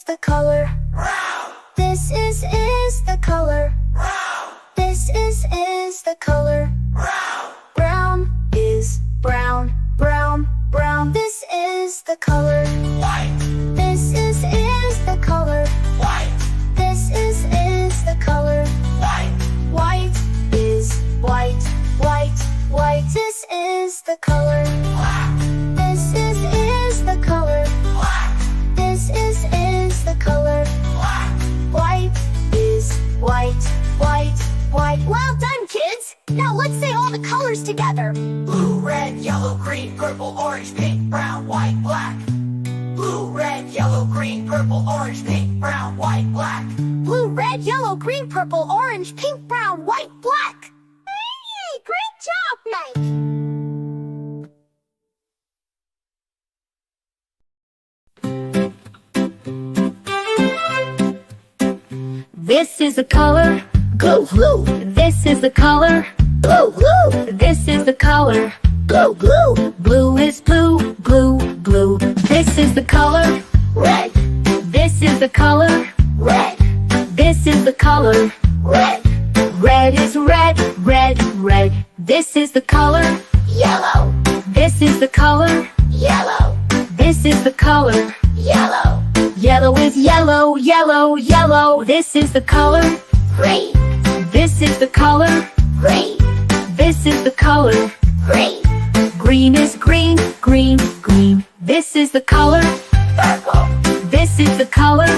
the color. This is the color. This is the color. Brown is brown, brown, brown. This is the color. White, This is the color. white, This is the color. white, White is white, white, white. This is the color. black, This is the color. black, This is the color. black. White is white, white, white. Well done, kids! Now let's say all the colors together. Blue, red, yellow, green, purple, orange, pink, brown, white, black. Blue, red, yellow, green, purple, orange, pink, brown, white, black. Blue, red, yellow, green, purple, orange, pink, brown, white, black. Hey, great job, Mike! This is the color. Blue, blue, This is the color. blue, blue, This is the color. blue, blue. Blue is blue, blue, blue. This is the color. Red, This is the color. red, This is the color. red. Red is red, red, red. This is the color. Yellow, This is the color. yellow, This is the color. yellow. Yellow is yellow, yellow, yellow. This is the color. Green, This is the color. green, This is the color. green. Green is green, green, green. This is the color. Purple, This is the color.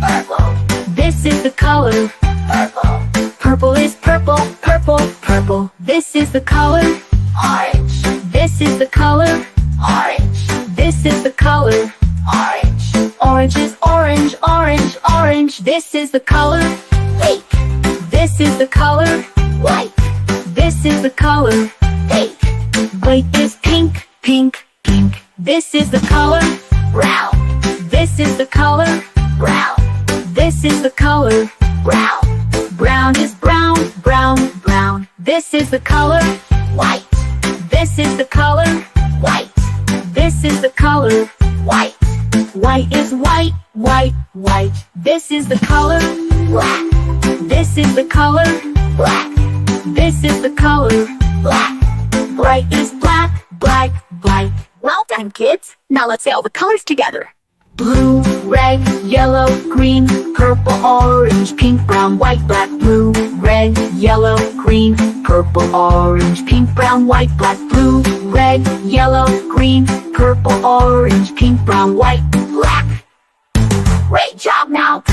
purple, This is the color. purple. Purple is purple, purple, purple. This is the color. Orange, This is the color. orange, This is the color. orange. Orange is orange, orange, orange. This is the color. Pink, This is the color. white, This is the color. pink. White is pink, pink, pink. This is the color. Brown, This is the color. brown, This is the color. brown. Brown is brown, brown, brown. This is the color. White, This is the color. white, This is the color. white. White is white, white, white. This is the color. Black, This is the color. black, This is the color. black. Bright is black, black, black. Well done, kids. Now let's say all the colors together. Blue, red, yellow, green, purple, orange, pink, brown, white, black. Blue, red, yellow, green, purple, orange, pink, brown, white, black. Blue, red, yellow, green, purple, orange, pink, brown, white, black. Great job now.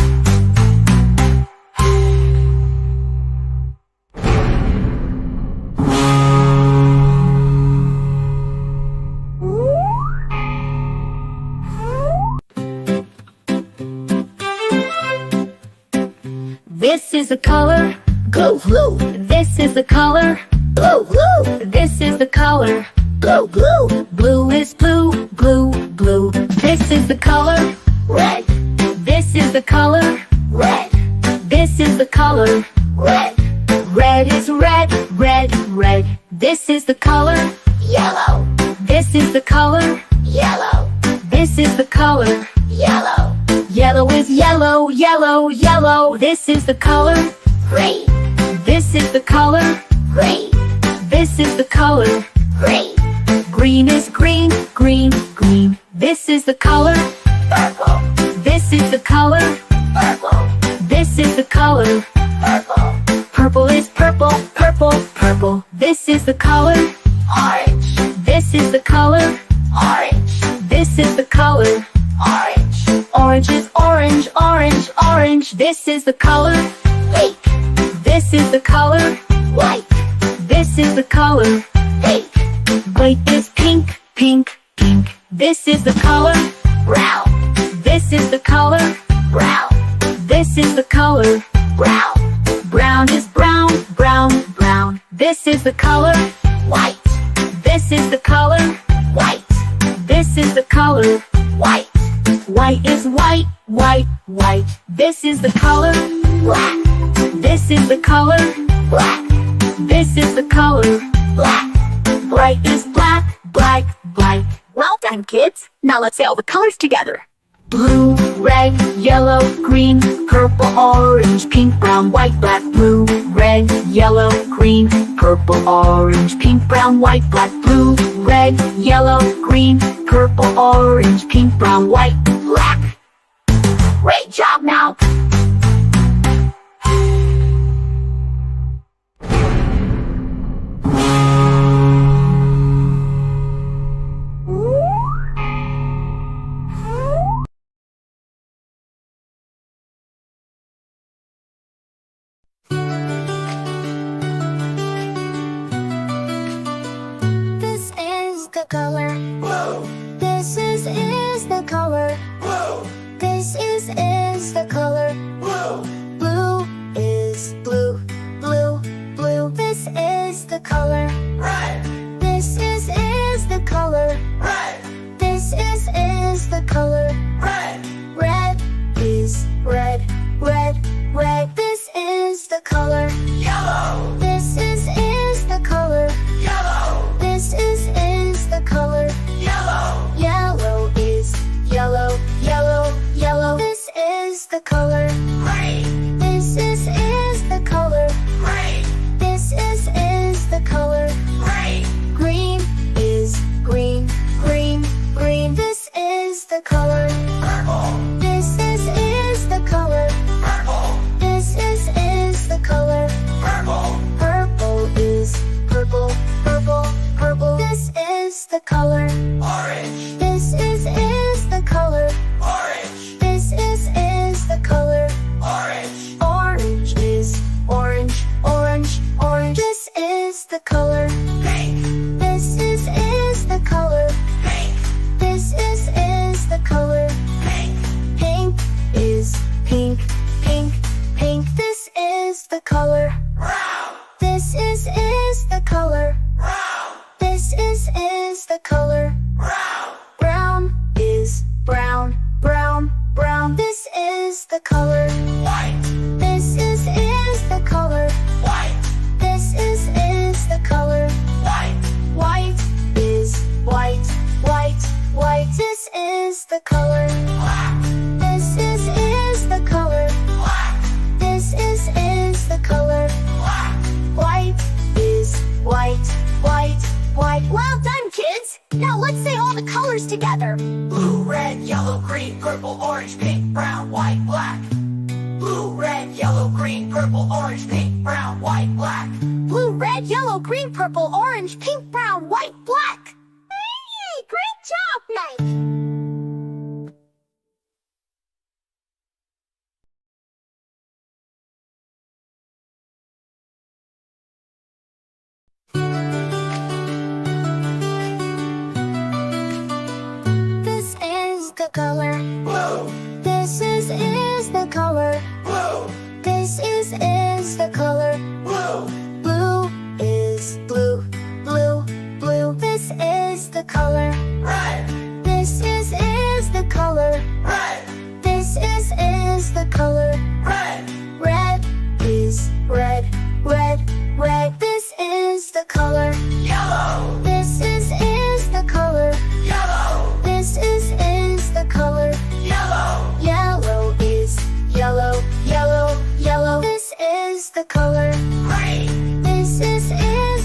This is the color. Blue, blue, This is the color. blue, blue, This is the color. blue, blue. Blue is blue, blue, blue. This is the color. Red, This is the color. red, This is the color. red. Red is red, red, red. This is the color. Yellow, This is the color. yellow, This is the color. yellow. Yellow is yellow, yellow, yellow. This is the color. Green, This is the color. green, This is the color. green. Green is green, green, green. This is the color. Purple, This is the color. purple, This is the color. purple. Purple is purple, purple, purple. This is the color. Orange, This is the color. orange, This is the color. orange. Orange is orange, orange, orange. This is the color. Pink, This is the color. white, This is the color. pink. White is pink, pink, pink. This is the color. Brown, This is the color. brown, This is the color. brown. Brown is brown, brown, brown. This is the color. White, This is the color. white, This is the color. white. White is white, white, white. This is the color. Black, This is the color. black, This is the color. black. Bright is black, black, black. Well done, kids. Now let's say all the colors together. Blue, red, yellow, green, purple, orange, pink, brown, white, black. Blue, red, yellow, green, purple, orange, pink, brown, white, black. Blue, red, yellow, green, purple, orange, pink, brown, white, black. Great job now! This is the color. Blue, This is the color. blue, This is the color. blue, Blue is blue, blue, blue. This is the color. red, This is the color. red, This is the color. red, Red is red, red, red. This is the color. yellow, This is the color. yellow, This is the color. yellow, Yellow is yellow, yellow, yellow. This is the color. green, This is the color. green, This is the color. green, Green is green, green, green. This is the color. purple, This is the color. purple, This is the color. purple, Purple is purple, purple, purple. This is the color. orange, This is the color. orange, This is the color. orange, Orange is orange, orange, orange. This is the color. pink, This is the color. pink, This is the color. pink, Pink is pink, pink, pink. This is the color. brown, This is the color. brown, This is the color. brown, Brown is brown, brown, brown. This is the color. white, This is the color. white, This is the color. white, White is white, white, white. This is the color. black, This is the color. black, This is the color. black, White is white, white, white. Well done, kids! Now let's say all the colors together. blue, red, yellow, green, purple, orange, pink, brown, white, black. Blue, red, yellow, green, purple, orange, pink, brown, white, black. Blue, red, yellow, green, purple, orange, pink, brown, white, black. Hey, great job, Mike! This is the color. Blue, This is the color. blue, This is the color. blue, Blue is blue, blue, blue. This is the color. red, This is the color. red, This is the color. red, Red is red, red, red. This is the color. yellow, This is the color. yellow, This is the color. yellow, Yellow is yellow, yellow, yellow. This is the color. green, This is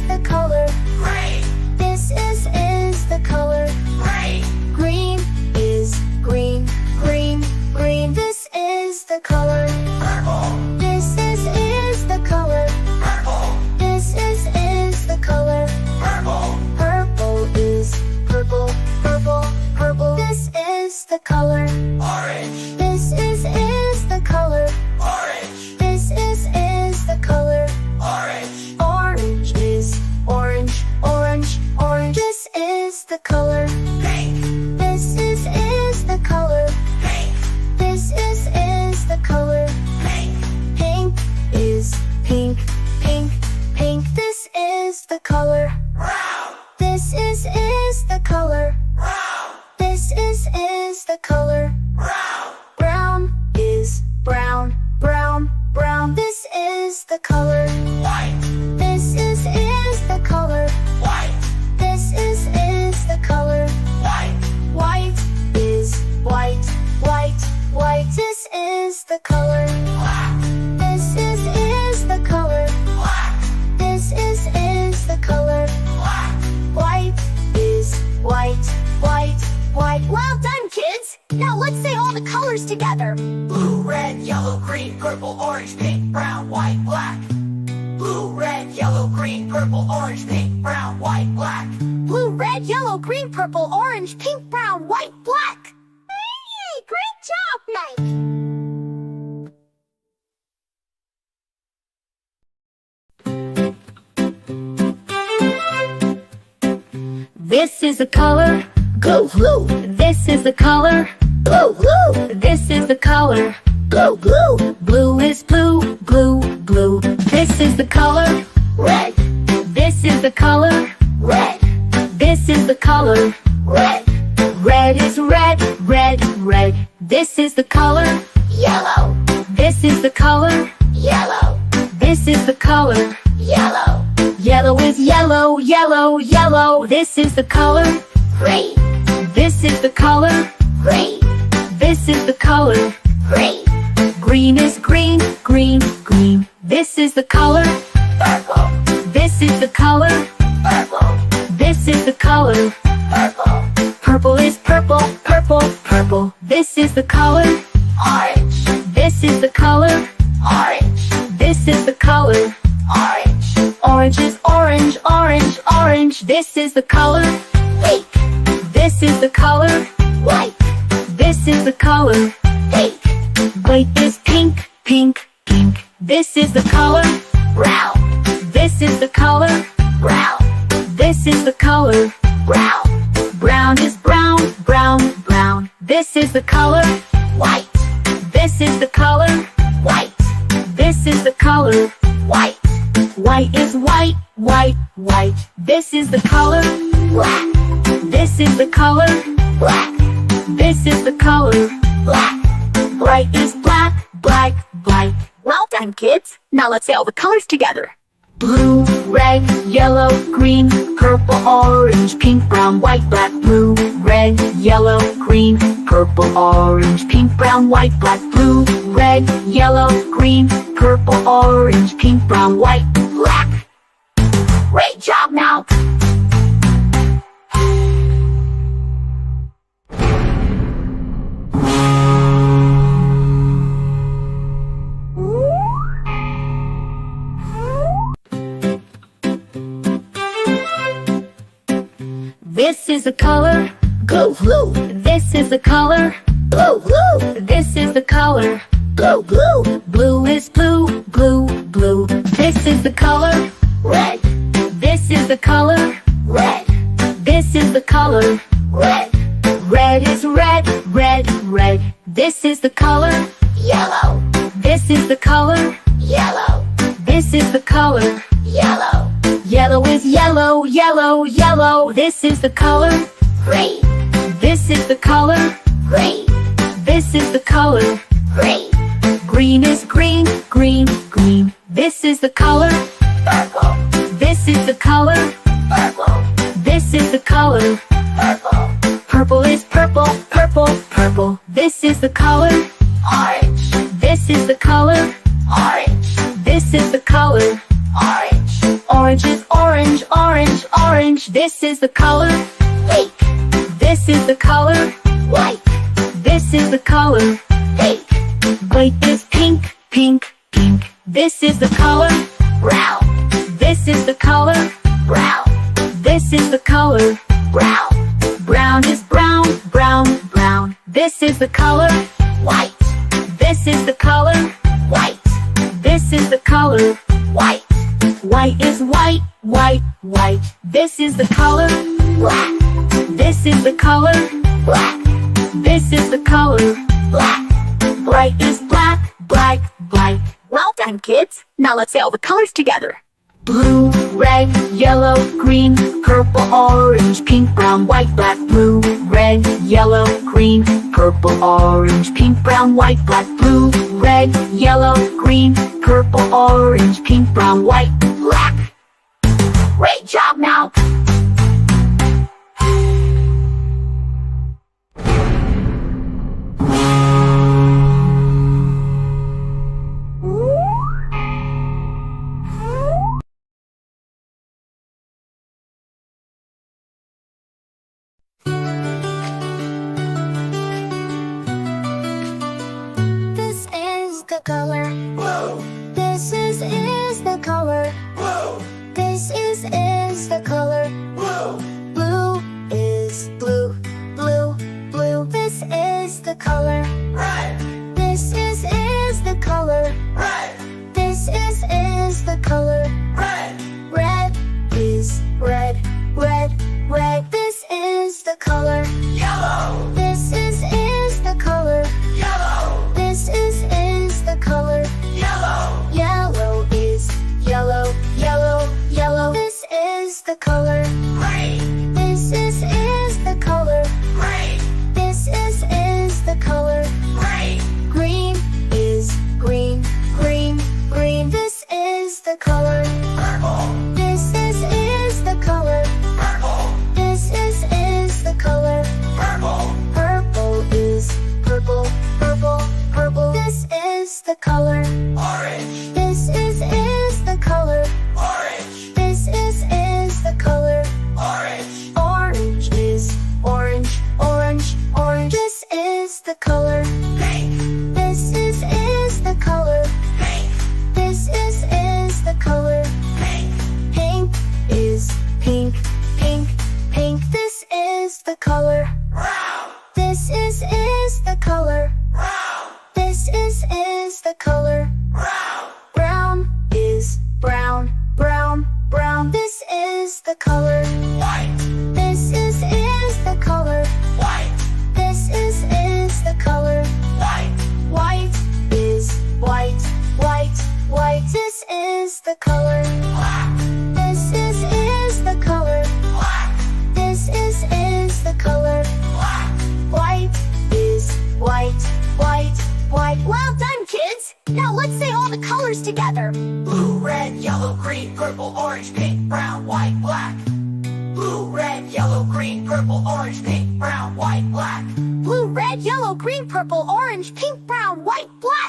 the color. green, This is the color. green, Green is green, green, green. This is the color. purple, This is the color. purple, This is the color. purple, Purple is purple, purple, purple. This is the color. orange, This is the color. orange, This is the color. orange, Orange is orange, orange, orange. This is the color. pink, This is the color. pink, This is the color. pink, Pink is pink, pink, pink. This is the color. brown, This is the color. brown, This is the color. brown, Brown is brown, brown, brown. This is the color. white, This is the color. white, This is the color. the color. black, This is the color. black, This is the color. black, White is white, white, white. Well done, kids! Now let's say all the colors together. blue, red, yellow, green, purple, orange, pink, brown, white, black. Blue, red, yellow, green, purple, orange, pink, brown, white, black. Blue, red, yellow, green, purple, orange, pink, brown, white, black. Hey, great job, Mike! This is the color, Blue, blue, this is the color, blue, blue, this is the color. blue, blue, Blue is blue, blue, blue. This is the color, red, this is the color, red, this is the color. red, Red is red, red, red. This is the color, yellow, this is the color, yellow, this is the color. yellow, Yellow is yellow, yellow, yellow. This is the color, green, this is the color, green, this is the color. green, Green is green, green, green. This is the color, purple, this is the color, purple, this is the color. purple, Purple is purple, purple, purple. This is the color, orange, this is the color, orange, this is the color. orange, Orange is orange, orange, orange. This is the color, pink, this is the color, white, this is the color. pink, White is pink, pink, pink. This is the color, brown, this is the color, brown, this is the color. brown, Brown is brown, brown, brown. This is the color, white, this is the color, white, this is the color. white, White is white, white, white. This is the color, black, this is the color, black, this is the color. black. Bright is black, black, black. Well done, kids. Now let's say all the colors together. Blue, red, yellow, green, purple, orange, pink, brown, white, black. Blue, red, yellow, green, purple, orange, pink, brown, white, black. Blue, red, yellow, green, purple, orange, pink, brown, white, Black. Great job, now. This is the color, Blue, blue, this is the color, blue, blue, this is the color. blue, blue, Blue is blue, blue, blue. This is the color, red, this is the color, red, this is the color. red, Red is red, red, red. This is the color, yellow, this is the color, yellow, this is the color. yellow, Yellow is yellow, yellow, yellow. This is the color, green, this is the color, green, this is the color. green, Green is green, green, green. This is the color, purple, this is the color, purple, this is the color. purple, Purple is purple, purple, purple. This is the color, orange, this is the color, orange, this is the color. orange, Orange is orange, orange, orange. This is the color, pink, this is the color, white, this is the color. pink, White is pink, pink, pink. This is the color, brown, this is the color, brown, this is the color. brown, Brown is brown, brown, brown. This is the color, white, this is the color, white, this is the color. white, White is white, white, white. This is the color, black, this is the color, black, this is the color. black. Bright is black, black, black. Well done, kids. Now let's say all the colors together. Blue, red, yellow, green, purple, orange, pink, brown, white, black. Blue, red, yellow, green, purple, orange, pink, brown, white, black. Blue, red, yellow, green, purple, orange, pink, brown, white, Black. Great job, now. the color. Blue, This is the color. blue, This is the color. blue, Blue is blue, blue, blue. This is the color. red, This is the color. red, This is the color. red, Red is red, red, red. This is the color. yellow, This is the color. yellow, This is the color. yellow, Yellow is yellow, yellow, yellow. This is the color. green, This is the color. green, This is the color. green, Green is green, green, green. This is the color. purple, This is the color. purple, This is the color. purple, Purple is purple, purple, purple. This is the color. orange, This is the color. orange, This is the color. orange, Orange is orange, orange, orange. This is the color. pink, This is the color. pink, This is the color. pink, Pink is pink, pink, pink. This is the color. brown, This is the color. brown, This is the color. brown, Brown is brown, brown, brown. This is the color. white, This is the color. white, This is the color. white, White is white, white, white. This is the color. black, This is the color. black, This is the color. black, White is white, white, white. Well done, kids. Now let's say all the colors together. blue, red, yellow, green, purple, orange, pink, brown, white, black. Blue, red, yellow, green, purple, orange, pink, brown, white, black. Blue, red, yellow, green, purple, orange, pink, brown, white, black.